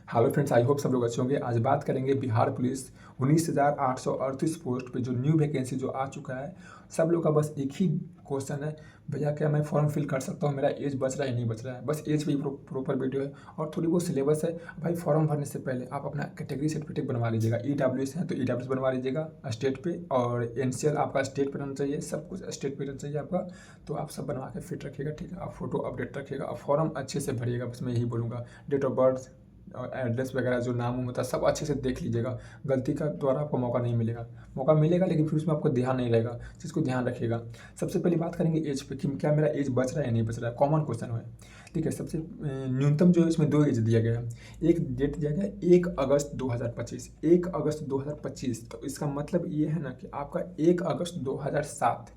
Hello friends, I hope सब लोग अच्छे होंगे। आज बात करेंगे बिहार पुलिस 19,838 पोस्ट पे जो न्यू वैकेंसी जो आ चुका है। सब लोग का बस एक ही क्वेश्चन है, भैया क्या मैं फॉर्म फिल कर सकता हूँ, मेरा एज बच रहा है नहीं बच रहा है। बस एज पे ही प्रॉपर वीडियो है और थोड़ी बहुत सिलेबस है। भाई फॉर्म भरने से पहले आप अपना कैटेगरी सर्टिफिकेट बनवा लीजिएगा। EWS है तो EWS बनवा लीजिएगा स्टेट पे, और NCL आपका स्टेट पे रहना चाहिए, सब कुछ स्टेट पे रहना चाहिए आपका। तो आप सब बनवा के फिट रखिएगा, ठीक है। आप फोटो अपडेट रखिएगा और फॉर्म अच्छे से भरिएगा, बस मैं यही बोलूँगा। डेट ऑफ बर्थ और एड्रेस वगैरह जो नाम होता है सब अच्छे से देख लीजिएगा। गलती का द्वारा आपको मौका नहीं मिलेगा, मौका मिलेगा लेकिन फिर उसमें आपको ध्यान नहीं रहेगा, जिसको ध्यान रखिएगा। सबसे पहले बात करेंगे एज पे कि क्या मेरा एज बच रहा है या नहीं बच रहा है, कॉमन क्वेश्चन है, ठीक है। सबसे न्यूनतम जो है इसमें 2 एज दिया गया है। एक डेट दिया गया है 1 अगस्त 2025, 1 अगस्त 2025। तो इसका मतलब ये है ना कि आपका 1 अगस्त 2007,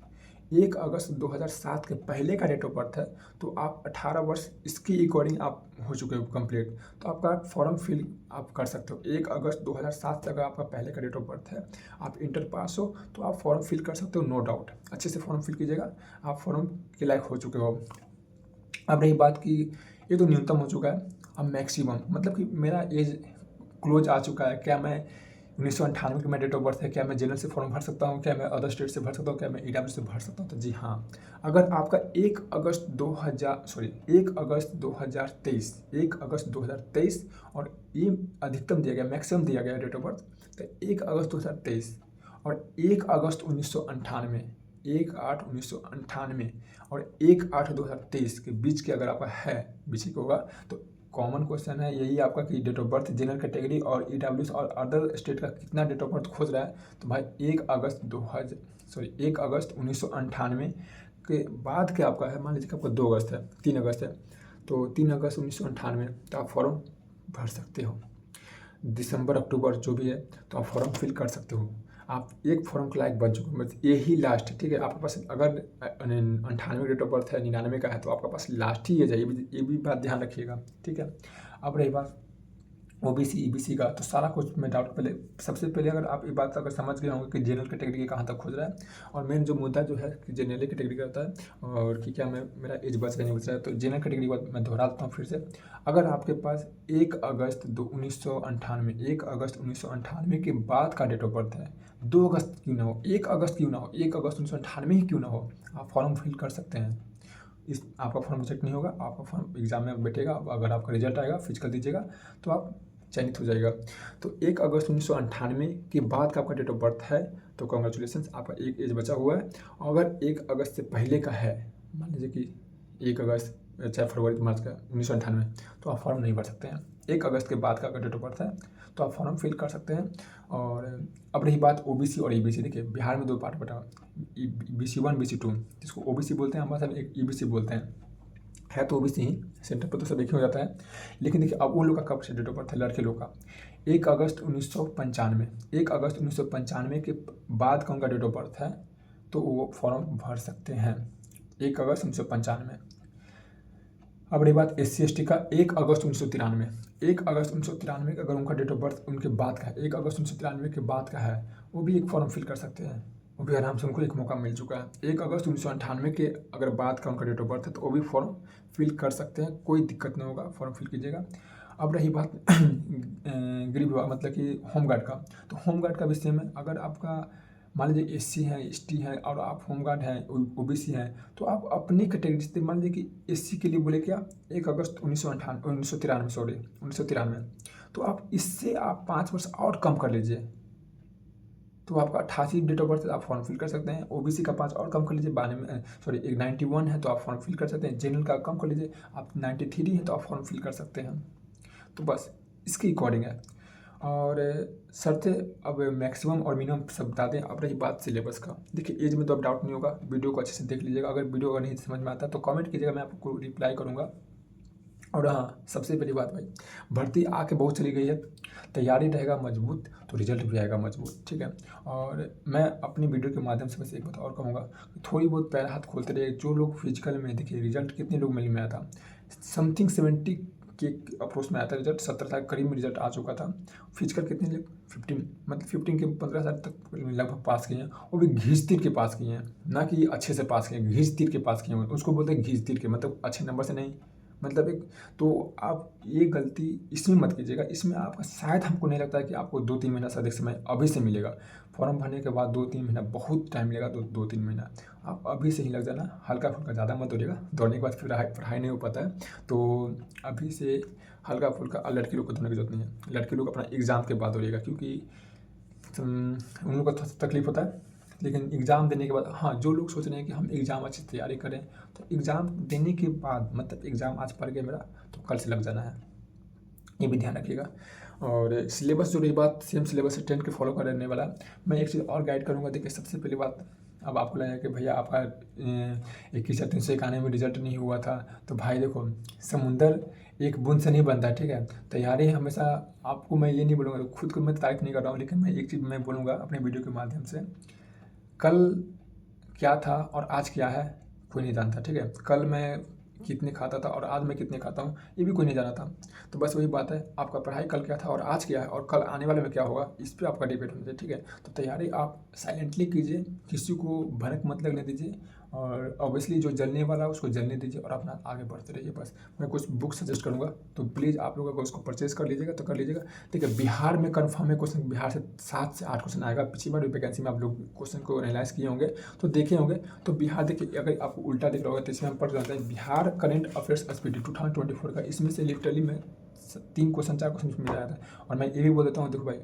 1 अगस्त 2007 के पहले का डेट ऑफ बर्थ है। तो आप 18 वर्ष इसके अकॉर्डिंग आप हो चुके हो कंप्लीट, तो आपका फॉर्म फिल आप कर सकते हो। 1 अगस्त 2007 तक आपका पहले का डेट ऑफ बर्थ है, आप इंटर पास हो तो आप फॉर्म फिल कर सकते हो, नो डाउट। अच्छे से फॉर्म फिल कीजिएगा, आप फॉर्म के लायक हो चुके हो। अब रही बात की, ये तो न्यूनतम हो चुका है। अब मैक्सिमम मतलब कि मेरा एज क्लोज आ चुका है, क्या मैं 1998 की मैं डेट ऑफ बर्थ है, क्या मैं जनरल से फॉर्म भर सकता हूँ, क्या मैं अदर स्टेट से भर सकता हूँ, क्या मैं EWS से भर सकता हूँ? तो जी हाँ, अगर आपका 1 अगस्त 2023, 1 अगस्त 2023 और ये अधिकतम दिया गया, मैक्सिमम दिया गया डेट ऑफ बर्थ, तो 1 अगस्त 2023 और 1 अगस्त 1998, 1/8/1998 और 1/8/2023 के बीच के अगर आपका है, बीच का होगा तो कॉमन क्वेश्चन है यही आपका कि date of birth general category और EWS और अदर स्टेट का कितना डेट ऑफ बर्थ खोज रहा है। तो भाई 1 अगस्त 1998 के बाद के आपका है, मान लीजिए कि आपका 2 अगस्त है, 3 अगस्त है, तो 3 अगस्त 1998 तो आप फॉर्म भर सकते हो। दिसंबर अक्टूबर जो भी है तो आप फॉर्म फिल कर सकते हो। आप एक फॉर्म के लायक बन चुके हो, बस यही लास्ट है, ठीक है। आपके पास अगर 98 डेट ऑफ बर्थ है, 99 का है, तो आपके पास लास्ट ही है, ये भी बात ध्यान रखिएगा, ठीक है। अब रही बात OBC EBC का, तो सारा कुछ मैं डाउट पहले, सबसे पहले अगर आप ये बात अगर समझ गए होंगे कि जनरल कैटेगरी कहाँ तक खोज रहा है, और मेन जो मुद्दा जो है कि जनरल कैटेगरी का होता है और कि क्या मेरा एज बच रहा है नहीं बच रहा है। तो जनरल कैटेगरी की बात मैं दोहरा देता हूँ फिर से। अगर आपके पास 1 अगस्त 1998, 1 अगस्त 1998 के बाद का डेट ऑफ बर्थ है, 2 अगस्त क्यों ना हो, 1 अगस्त क्यों ना हो, 1 अगस्त 1998 ही क्यों ना हो, आप फॉर्म फिल कर सकते हैं। इस आपका फॉर्म रिजेक्ट नहीं होगा, आपका फॉर्म एग्जाम में बैठेगा, अगर आपका रिजल्ट आएगा फिजिकल दीजिएगा तो आप चयनित हो जाएगा। तो 1 अगस्त 1998 के बाद का आपका डेट ऑफ बर्थ है तो कॉन्ग्रेचुलेसन्स, आपका एक एज बचा हुआ है। अगर 1 अगस्त से पहले का है, मान लीजिए कि 1 अगस्त चाहे फरवरी मार्च का 1998, तो आप फॉर्म नहीं भर सकते हैं। 1 अगस्त के बाद का अगर डेट ऑफ बर्थ है तो आप फॉर्म फिल कर सकते हैं। और अब रही बात OBC और EBC, देखिए बिहार में 2 पार्ट बटा, BC1 BC2, जिसको OBC बोलते हैं, हमारे साथ एक EBC बोलते हैं, है तो OBC ही, सेंटर पर तो सब एक ही हो जाता है। लेकिन देखिए अब उन लोग का कब से डेट ऑफ बर्थ है, लड़के लोग का 1 अगस्त 1995, 1 अगस्त 1995 के बाद का उनका डेट ऑफ बर्थ है तो वो फॉर्म भर सकते हैं, 1 अगस्त 1995। अब रही बात SC ST का, 1 अगस्त 1993, 1 अगस्त 1993 का अगर उनका डेट ऑफ बर्थ उनके बाद का है, 1 अगस्त 1993 के बाद का है, वो भी एक फॉर्म फिल कर सकते हैं, वो भी आराम से उनको एक मौका मिल चुका है। 1 अगस्त 1998 के अगर बाद का उनका डेट ऑफ बर्थ है तो वो भी फॉर्म फिल कर सकते हैं, कोई दिक्कत नहीं होगा, फॉर्म फिल कीजिएगा। अब रही बात गृह विभाग मतलब कि होमगार्ड का, तो होमगार्ड का विषय में अगर आपका मान लीजिए SC है, ST है और आप होमगार्ड हैं, OBC हैं, तो आप अपनी कैटेगरी से, मान लीजिए कि SC के लिए बोले क्या 1 अगस्त 1993, सॉरी 1993, तो आप इससे आप 5 वर्ष और कम कर लीजिए तो आपका 88 डेट ऑफ बर्थ है, आप फॉर्म फिल कर सकते हैं। OBC का 5 और कम कर लीजिए, 92 में, सॉरी 91 है तो आप फॉर्म फिल कर सकते हैं। जनरल का कम कर लीजिए, आप 93 है तो आप फॉर्म फिल कर सकते हैं। तो बस इसकी अकॉर्डिंग है। और शर्तें अब मैक्सिमम और मिनिमम सब बता दें। अब रही बात सिलेबस का, देखिए एज में तो अब डाउट नहीं होगा, वीडियो को अच्छे से देख लीजिएगा। अगर वीडियो अगर नहीं समझ में आता तो कमेंट कीजिएगा, मैं आपको रिप्लाई करूँगा। और हाँ, सबसे पहली बात भाई, भर्ती आके बहुत चली गई है, तैयारी रहेगा मजबूत तो रिजल्ट भी आएगा मजबूत, ठीक है। और मैं अपनी वीडियो के माध्यम से बस एक बात और कहूँगा कि थोड़ी बहुत पैर हाथ खोलते रहिए। जो लोग फिजिकल में, देखिए रिजल्ट कितने लोग मिल में आया था, समथिंग 70 के अप्रोच में आया था रिजल्ट, 17 के करीब में रिजल्ट आ चुका था। फिजिकल कितने लोग 15, मतलब 15 के 15 साल तक लगभग पास किए हैं, वो भी घींच तीर के पास किए हैं, ना कि अच्छे से पास किए हैं, घींच तीर के पास किए हैं। उसको बोलते हैं घींच तीर के, मतलब अच्छे नंबर से नहीं, मतलब एक, तो आप ये गलती इसमें मत कीजिएगा। इसमें आपका शायद हमको नहीं लगता है कि आपको 2-3 महीना से अधिक समय अभी से मिलेगा। फॉर्म भरने के बाद 2-3 महीना बहुत टाइम लगेगा, 2-3 महीना आप अभी से ही लग जाना। हल्का फुल्का, ज़्यादा मत दौड़िएगा, दौड़ने के बाद फिर पढ़ाई नहीं हो पाता है। तो अभी से हल्का फुल्का, लड़की लोग को दौड़ने की जरूरत नहीं है। लड़की लोग अपना एग्ज़ाम के बाद दौड़िएगा, क्योंकि उन लोगों को थोड़ा तकलीफ होता है। लेकिन एग्ज़ाम देने के बाद, हाँ, जो लोग सोच रहे हैं कि हम एग्ज़ाम अच्छी तैयारी करें, तो एग्ज़ाम देने के बाद, मतलब एग्ज़ाम आज पढ़ गया मेरा तो कल से लग जाना है, ये भी ध्यान रखिएगा। और सिलेबस, जो रही बात, सेम सिलेबस से 10 के फॉलो करने वाला। मैं एक चीज़ और गाइड करूँगा। देखिए, सबसे पहली बात, अब आपको लगेगा कि भैया आपका 21,391 में रिजल्ट नहीं हुआ था, तो भाई देखो, समुंदर एक बूंद से नहीं बनता है, ठीक है। तैयारी हमेशा, आपको मैं ये नहीं बोलूँगा, खुद को मैं तारीफ नहीं कर रहा हूँ, लेकिन मैं एक चीज़ मैं बोलूँगा अपने वीडियो के माध्यम से, कल क्या था और आज क्या है कोई नहीं जानता, ठीक है। कल मैं कितने खाता था और आज मैं कितने खाता हूँ ये भी कोई नहीं जाना था। तो बस वही बात है, आपका पढ़ाई कल क्या था और आज क्या है और कल आने वाले में क्या होगा, इस पे आपका डिपेंड होना चाहिए, ठीक है। तो तैयारी आप साइलेंटली कीजिए, किसी को भनक मत लगने दीजिए, और ऑब्वियसली जो जलने वाला है उसको जलने दीजिए और अपना आगे बढ़ते रहिए। बस मैं कुछ बुक सजेस्ट करूँगा, तो प्लीज़ आप लोग अगर उसको परचेज़ कर लीजिएगा तो कर लीजिएगा। देखिए, बिहार में कन्फर्म है क्वेश्चन, बिहार से 7 से 8 क्वेश्चन आएगा। पिछली बार भी वैकेंसी में आप लोग क्वेश्चन को एनालाइज किए होंगे तो देखे होंगे। तो बिहार, देखिए, अगर आपको उल्टा दिख रहा होगा तो इसमें हम पढ़ जाते हैं बिहार करंट अफेयर्स एसपीटी 2024 का। इसमें से लिटरली मैं 3 क्वेश्चन 4 क्वेश्चन इसमें मिल रहा था। और मैं ये भी बोल देता हूँ, देखो भाई,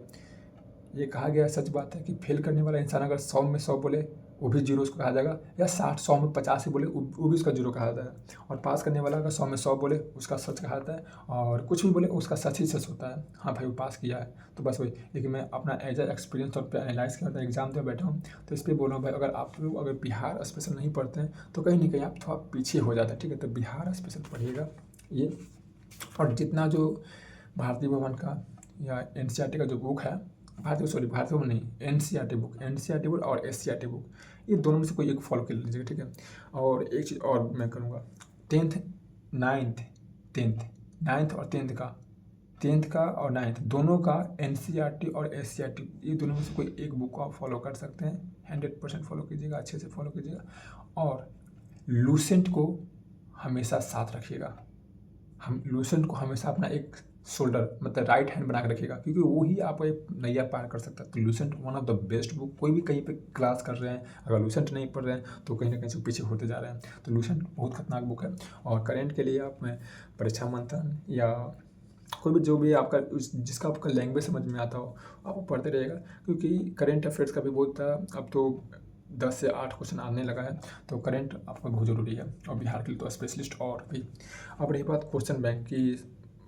ये कहा गया सच बात है कि फेल करने वाला इंसान अगर 100 में 100 बोले वो भी जीरो उसको कहा जाएगा, या 60-100 में 85 ही बोले वो भी उसका जीरो कहा जाता है। और पास करने वाला अगर 100 में 100 बोले उसका सच कहा जाता है, और कुछ भी बोले उसका सच ही सच होता है। हाँ भाई, वो पास किया है, तो बस वही। लेकिन मैं अपना एज ए एक्सपीरियंस तौर पर एनालाइज किया था, एग्जाम दे बैठा हूँ, तो इस पर बोल रहा हूँ भाई, अगर आप लोग अगर बिहार स्पेशल नहीं पढ़ते हैं तो कहीं ना कहीं आप थोड़ा पीछे हो जाते हैं, ठीक है। तो बिहार स्पेशल पढ़िएगा ये। और जितना जो भारतीय भवन का या एनसीईआरटी का जो बुक है, भारतीय भवन नहीं, एनसीईआरटी बुक और एससीईआरटी बुक, ये दोनों में से कोई एक फॉलो कर लीजिएगा, ठीक है। और एक चीज़ और मैं करूँगा, 10th 9th 10th और 10th का और 9th दोनों का एनसीईआरटी और एससीईआरटी, ये दोनों में से कोई एक बुक को आप फॉलो कर सकते हैं। 100% फॉलो कीजिएगा, अच्छे से फॉलो कीजिएगा। और लूसेंट को हमेशा साथ रखिएगा। हम लूसेंट को हमेशा अपना एक शोल्डर, मतलब राइट हैंड बना के रखिएगा, क्योंकि वो ही आपको एक नैया पार कर सकता है। तो Lucent one of the best book. कोई भी कहीं पे क्लास कर रहे हैं, अगर लूसेंट नहीं पढ़ रहे हैं तो कहीं ना कहीं से पीछे होते जा रहे हैं। तो लूसेंट बहुत खतरनाक बुक है। और करेंट के लिए आप परीक्षा मंथन या कोई भी जो भी आपका जिसका आपका लैंग्वेज समझ में आता हो आप पढ़ते रहिएगा, क्योंकि करेंट अफेयर्स का भी बहुत अब तो 10 से 8 क्वेश्चन आने लगा है। तो करंट आपका बहुत ज़रूरी है, और बिहार के लिए तो स्पेशलिस्ट और भी। अब रही बात क्वेश्चन बैंक की,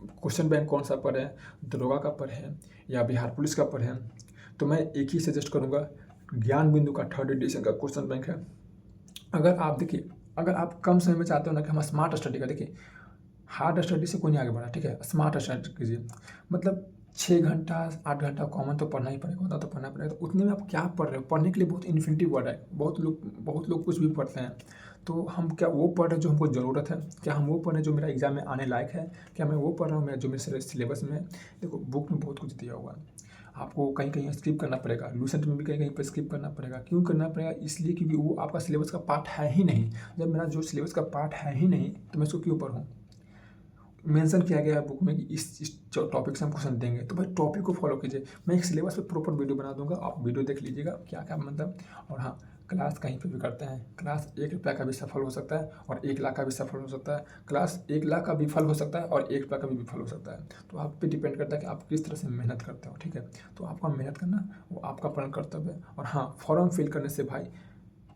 क्वेश्चन बैंक कौन सा पर है, दरोगा का पर है या बिहार पुलिस का पर है, तो मैं एक ही सजेस्ट करूँगा, ज्ञान बिंदु का 3rd एडिशन का क्वेश्चन बैंक है। अगर आप देखिए, अगर आप कम समय में चाहते हो ना कि हम स्मार्ट स्टडी का, देखिए हार्ड स्टडी से कोई नहीं आगे बढ़ा, ठीक है। स्मार्ट स्टडी कीजिए, मतलब 6 घंटा 8 घंटा कॉमन तो पढ़ना ही पड़ेगा, उतना तो पढ़ना पड़ेगा। तो उतने में आप क्या पढ़ रहे हो, पढ़ने के लिए बहुत इन्फिनिटिव वर्ड है। बहुत लोग कुछ भी पढ़ते हैं। तो हम क्या वो पढ़ रहे हैं जो हमको ज़रूरत है, क्या हम वो पढ़ रहे हैं जो मेरा एग्जाम में आने लायक है, क्या मैं वो पढ़ रहा हूँ मेरा जो मेरे सिलेबस में है। देखो, बुक में बहुत कुछ दिया हुआ है, आपको कहीं कहीं स्किप करना पड़ेगा, लूसेंट में भी कहीं कहीं पर स्किप करना पड़ेगा। क्यों करना पड़ेगा, इसलिए क्योंकि वो आपका सिलेबस का पार्ट है ही नहीं। जब मेरा जो सिलेबस का पार्ट है ही नहीं तो मैं उसको क्यों पढ़ूँ। मेंशन किया गया है बुक में कि इस टॉपिक से हम क्वेश्चन देंगे, तो भाई टॉपिक को फॉलो कीजिए। मैं एक सिलेबस पे प्रॉपर वीडियो बना दूंगा, आप वीडियो देख लीजिएगा क्या क्या मतलब। और हाँ, क्लास कहीं पे भी करते हैं, क्लास 1 रुपया का भी सफल हो सकता है और 1 लाख का भी सफल हो सकता है। क्लास 1 लाख का विफल हो सकता है और 1 रुपया का भी विफल हो सकता है। तो आप पे डिपेंड करता है कि आप किस तरह से मेहनत करते हो, ठीक है। तो आपका मेहनत करना वो आपका परम कर्तव्य है। और हाँ, फॉर्म फिल करने से भाई,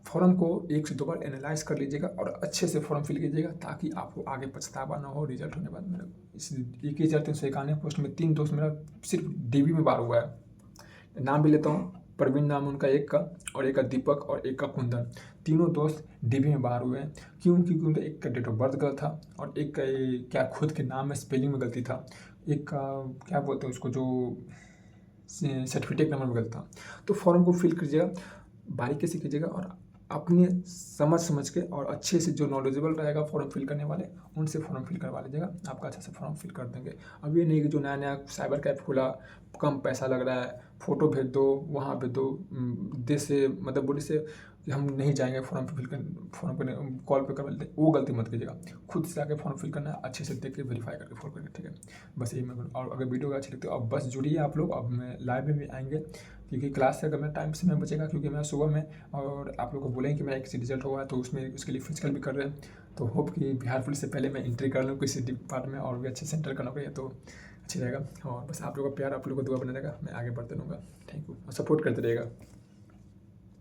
फॉर्म को 1 से 2 बार एनालाइज कर लीजिएगा और अच्छे से फॉर्म फिल कीजिएगा, ताकि आपको आगे पछतावा ना हो रिजल्ट होने बाद। मेरा इस 21,391 पोस्ट में 3 दोस्त मेरा सिर्फ डीबी में बार हुआ है। नाम भी लेता हूँ, प्रवीण नाम उनका एक का, और एक का दीपक और एक का कुंदन। तीनों दोस्त डीबी में बाहर हुए हैं। क्यों? क्योंकि उनका एक का डेट ऑफ बर्थ गलत था, और एक का क्या खुद के नाम में स्पेलिंग में गलती था, एक का क्या बोलते हैं उसको, जो सर्टिफिकेट नंबर में गलत था। तो फॉर्म को फिल कीजिएगा, बारीकी से कीजिएगा, और अपने समझ के और अच्छे से जो नॉलेजेबल रहेगा फॉर्म फिल करने वाले, उनसे फॉर्म फिल करवा लीजिएगा, आपका अच्छा से फॉर्म फिल कर देंगे। अब ये नहीं कि जो नया नया साइबर कैफ़े खुला, कम पैसा लग रहा है, फ़ोटो भेज दो, वहाँ भेज दो, देश से मतलब बोली से कि हम नहीं जाएंगे फॉर्म फिल कर, फॉर्म करने कॉल पे करवा लेते हैं, वो गलती मत कीजिएगा। खुद से आके फॉर्म फिल करना है, अच्छे से देख के वेरीफाई करके फॉर्म करके, ठीक है। बस यही मैं करूँ। और अगर वीडियो अच्छी लगती है अब बस जुड़िए आप लोग। अब मैं लाइव में भी आएंगे क्योंकि क्लास से अगर मैं टाइम से मैं बचेगा, क्योंकि मैं सुबह में, और आप लोग को बोलेंगे कि मेरा एक रिजल्ट हुआ है तो उसमें उसके लिए फिजिकल भी कर रहे हैं। तो होप कि बिहार पुलिस से पहले मैं एंट्री कर लूँ किसी डिपार्टमेंट में और भी अच्छे सेंटर का नौकरी है तो अच्छी रहेगा। और बस आप लोगों का प्यार, आप लोगों को दुआ बना रहेगा, मैं आगे बढ़ते रहूँगा। थैंक यू और सपोर्ट करते रहेगा।